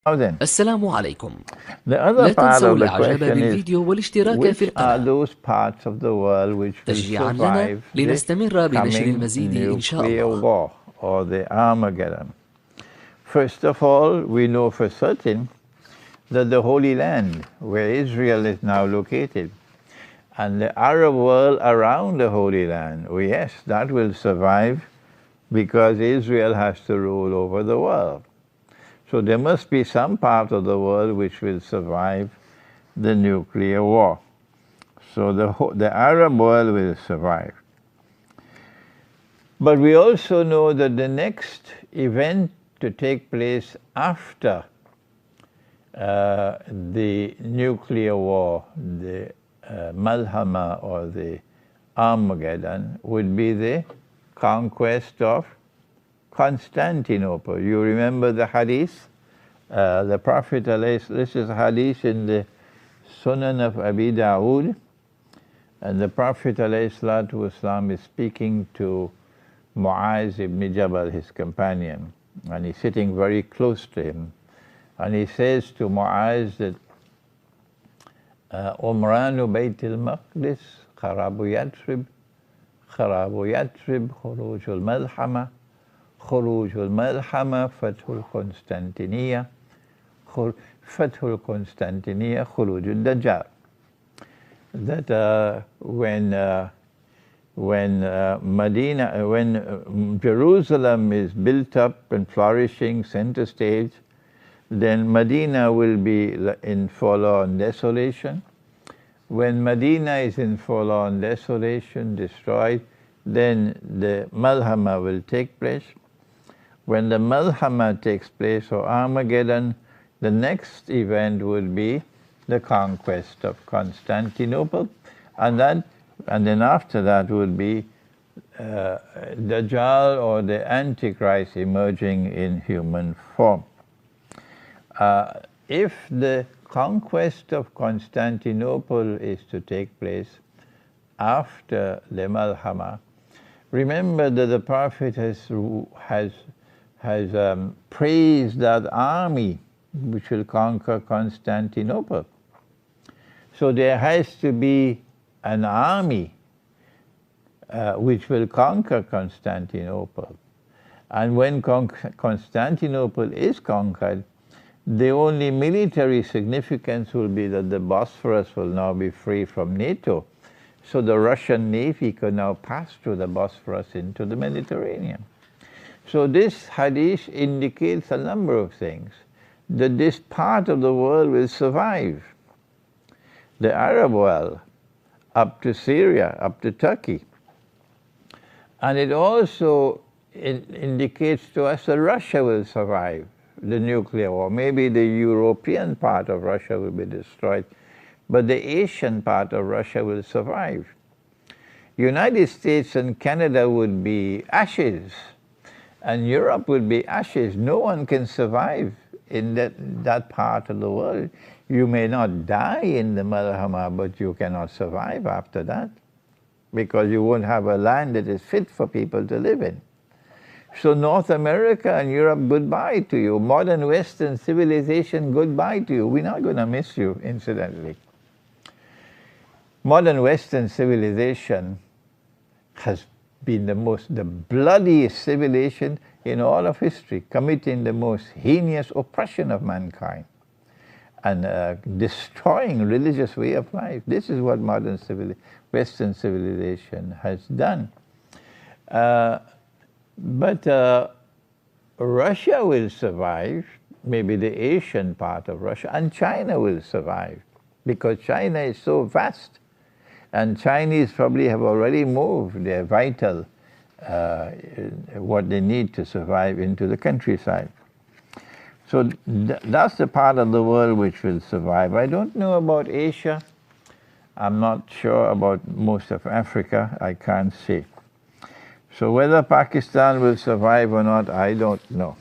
السلام عليكم. The لا other part تنسوا of the الإعجاب question is, بالفيديو والاشتراك في which are القناة those parts of the world which will تشجيعا لنا survive the لنستمر بنشر coming المزيد إن شاء nuclear الله. war or the Armageddon? First of all, we know for certain that the Holy Land, where Israel is now located, and the Arab world around the Holy Land, oh yes, that will survive because Israel has to rule over the world. So there must be some part of the world which will survive the nuclear war. So the Arab world will survive. But we also know that the next event to take place after the nuclear war, the Malhama or the Armageddon, would be the conquest of Constantinople. You remember the hadith? The Prophet, this is a hadith in the Sunan of Abi Dawood, and the Prophet ﷺ is speaking to Mu'az ibn Jabal, his companion, and he's sitting very close to him. And he says to Mu'az that Umranu Bayt al-Maqdis, Kharabu Yatrib, Khuruj al-Malhama, Khuruj al-Malhama, Fathul Constantiniya, Fathul Constantiniya, Khuruj al-Dajjal. That when Jerusalem is built up and flourishing, center stage, then Medina will be in forlorn desolation. When Medina is in forlorn desolation, destroyed, then the Malhama will take place. When the Malhama takes place, or Armageddon, the next event would be the conquest of Constantinople, and then after that would be Dajjal or the Antichrist emerging in human form. If the conquest of Constantinople is to take place after the Malhama, remember that the Prophet has praised that army which will conquer Constantinople. So there has to be an army which will conquer Constantinople. And when Constantinople is conquered, the only military significance will be that the Bosphorus will now be free from NATO. So the Russian Navy can now pass through the Bosphorus into the Mediterranean. So this hadith indicates a number of things. That this part of the world will survive. The Arab world, up to Syria, up to Turkey. And it also indicates to us that Russia will survive the nuclear war. Maybe the European part of Russia will be destroyed, but the Asian part of Russia will survive. United States and Canada would be ashes, and Europe would be ashes. No one can survive in that part of the world. You may not die in the Malhama, but you cannot survive after that, because you won't have a land that is fit for people to live in. So North America and Europe, goodbye to you. Modern Western civilization, goodbye to you. We're not going to miss you, incidentally. Modern Western civilization has been the bloodiest civilization in all of history, committing the most heinous oppression of mankind and destroying religious way of life. This is what modern Western civilization has done. But Russia will survive, maybe the Asian part of Russia, and China will survive, because China is so vast, and Chinese probably have already moved their vital, what they need to survive, into the countryside. So that's the part of the world which will survive. I don't know about Asia. I'm not sure about most of Africa. I can't say. So whether Pakistan will survive or not, I don't know.